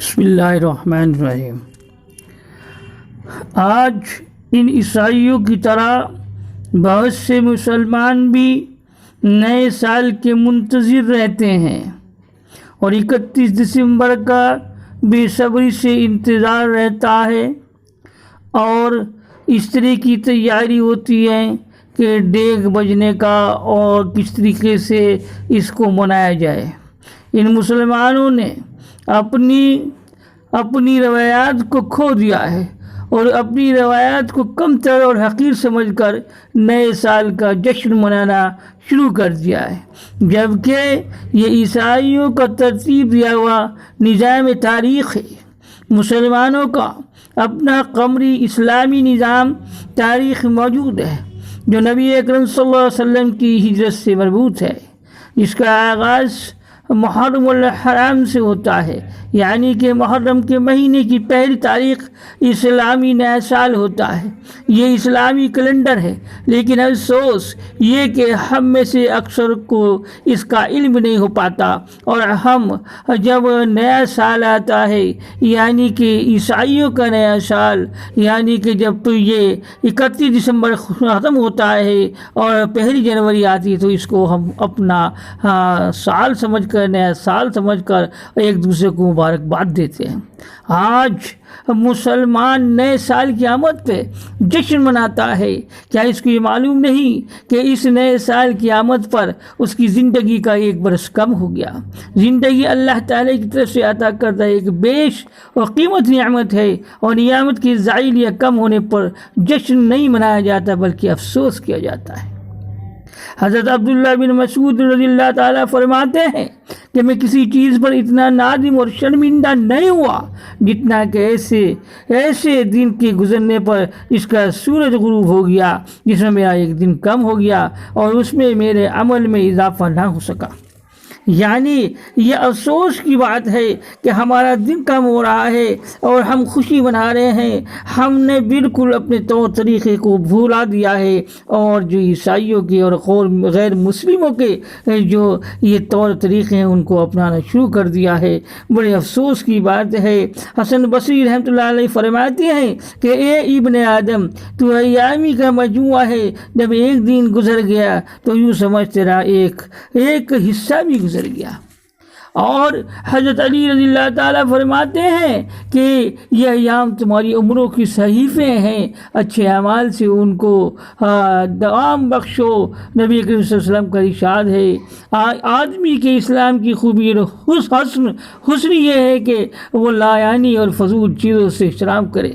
بسم اللہ الرحمن الرحیم۔ آج ان عیسائیوں کی طرح بہت سے مسلمان بھی نئے سال کے منتظر رہتے ہیں اور 31 دسمبر کا بے صبری سے انتظار رہتا ہے، اور اس طرح کی تیاری ہوتی ہے کہ ڈیگ بجنے کا اور کس طریقے سے اس کو منایا جائے۔ ان مسلمانوں نے اپنی روایات کو کھو دیا ہے اور اپنی روایات کو کم تر اور حقیر سمجھ کر نئے سال کا جشن منانا شروع کر دیا ہے، جبکہ یہ عیسائیوں کا ترتیب دیا ہوا نظام تاریخ ہے۔ مسلمانوں کا اپنا قمری اسلامی نظام تاریخ موجود ہے جو نبی اکرم صلی اللہ علیہ وسلم کی ہجرت سے مربوط ہے، جس کا آغاز محرم الحرام سے ہوتا ہے، یعنی کہ محرم کے مہینے کی پہلی تاریخ اسلامی نیا سال ہوتا ہے۔ یہ اسلامی کیلنڈر ہے، لیکن افسوس یہ کہ ہم میں سے اکثر کو اس کا علم نہیں ہو پاتا، اور ہم جب نیا سال آتا ہے، یعنی کہ عیسائیوں کا نیا سال، یعنی کہ جب یہ 31 دسمبر ختم ہوتا ہے اور پہلی جنوری آتی ہے، تو اس کو ہم اپنا سال سمجھ کر، نیا سال سمجھ کر ایک دوسرے کو مبارکباد دیتے ہیں۔ آج مسلمان نئے سال کی آمد پہ جشن مناتا ہے۔ کیا اس کو یہ معلوم نہیں کہ اس نئے سال کی آمد پر اس کی زندگی کا ایک برس کم ہو گیا؟ زندگی اللہ تعالی کی طرف سے عطا کردہ ایک بیش اور قیمت نعمت ہے، اور نعمت کی زائل یا کم ہونے پر جشن نہیں منایا جاتا بلکہ افسوس کیا جاتا ہے۔ حضرت عبداللہ بن مسعود رضی اللہ تعالیٰ فرماتے ہیں کہ میں کسی چیز پر اتنا نادم اور شرمندہ نہیں ہوا جتنا کہ ایسے دن کے گزرنے پر اس کا سورج غروب ہو گیا جس میں میرا ایک دن کم ہو گیا اور اس میں میرے عمل میں اضافہ نہ ہو سکا۔ یعنی یہ افسوس کی بات ہے کہ ہمارا دن کم ہو رہا ہے اور ہم خوشی منا رہے ہیں۔ ہم نے بالکل اپنے طور طریقے کو بھولا دیا ہے، اور جو عیسائیوں کے اور غیر مسلموں کے جو یہ طور طریقے ہیں ان کو اپنانا شروع کر دیا ہے۔ بڑے افسوس کی بات ہے۔ حسن بصری رحمۃ اللہ علیہ فرماتے ہیں کہ اے ابن آدم، تو ایامی کا مجموعہ ہے، جب ایک دن گزر گیا تو یوں سمجھ تیرا ایک حصہ بھی گزر گیا۔ اور حضرت علی رضی اللہ تعالیٰ فرماتے ہیں کہ یہ ایام تمہاری عمروں کی صحیفے ہیں، اچھے اعمال سے ان کو دوام بخشو۔ نبی کریم صلی اللہ علیہ وسلم کا ارشاد ہے، آدمی کے اسلام کی خوبی اور حسن یہ ہے کہ وہ لایعنی اور فضول چیزوں سے احترام کرے۔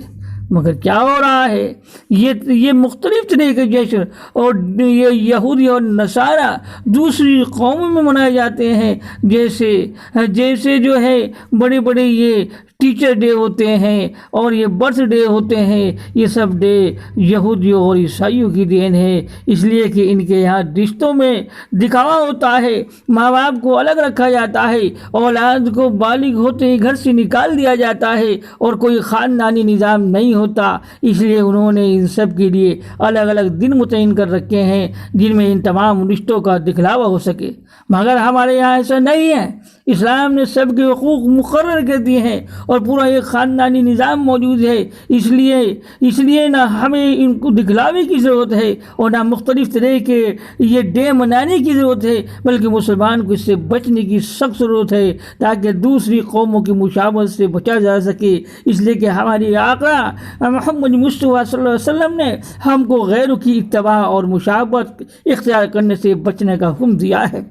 مگر کیا ہو رہا ہے؟ یہ مختلف طرح کے جشن اور یہ یہودی اور نصارہ دوسری قوموں میں منائے جاتے ہیں، جیسے جو ہے بڑے بڑے یہ ٹیچر ڈے ہوتے ہیں اور یہ برتھ ڈے ہوتے ہیں۔ یہ سب ڈے یہودیوں اور عیسائیوں کی دین ہے، اس لیے کہ ان کے یہاں رشتوں میں دکھاوا ہوتا ہے، ماں باپ کو الگ رکھا جاتا ہے، اولاد کو بالغ ہوتے ہی گھر سے نکال دیا جاتا ہے، اور کوئی خاندانی نظام نہیں ہوتا۔ اس لیے انہوں نے ان سب کے لیے الگ الگ دن متعین کر رکھے ہیں جن میں ان تمام رشتوں کا دکھلاوا ہو سکے، مگر ہمارے یہاں ایسا نہیں ہے۔ اسلام نے سب کے حقوق مقرر کر دیے ہیں اور پورا ایک خاندانی نظام موجود ہے۔ اس لیے نہ ہمیں ان کو دکھلاوے کی ضرورت ہے اور نہ مختلف طرح کے یہ ڈے منانے کی ضرورت ہے، بلکہ مسلمان کو اس سے بچنے کی سخت ضرورت ہے تاکہ دوسری قوموں کی مشابہت سے بچا جا سکے۔ اس لیے کہ ہماری آقا محمد مصطفیٰ صلی اللہ علیہ وسلم نے ہم کو غیروں کی اتباع اور مشابہت اختیار کرنے سے بچنے کا حکم دیا ہے۔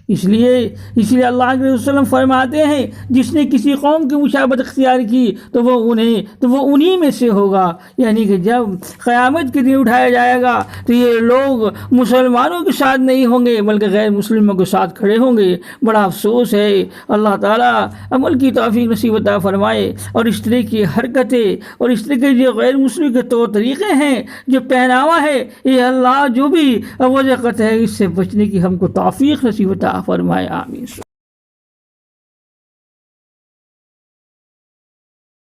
اس لیے اللہ کے رسول فرماتے ہیں، جس نے کسی قوم کی مشابہت اختیار کی تو وہ انہی میں سے ہوگا۔ یعنی کہ جب قیامت کے دن اٹھایا جائے گا تو یہ لوگ مسلمانوں کے ساتھ نہیں ہوں گے بلکہ غیر مسلموں کے ساتھ کھڑے ہوں گے۔ بڑا افسوس ہے۔ اللہ تعالیٰ عمل کی توفیق نصیب عطا فرمائے، اور اس طرح کی حرکتیں اور اس طرح کے جو غیر مسلم کے طور طریقے ہیں، جو پہناوا ہے، یہ اللہ جو بھی وجہ ہے اس سے بچنے کی ہم کو توفیق نصیب عطا فرمائے۔ آمین۔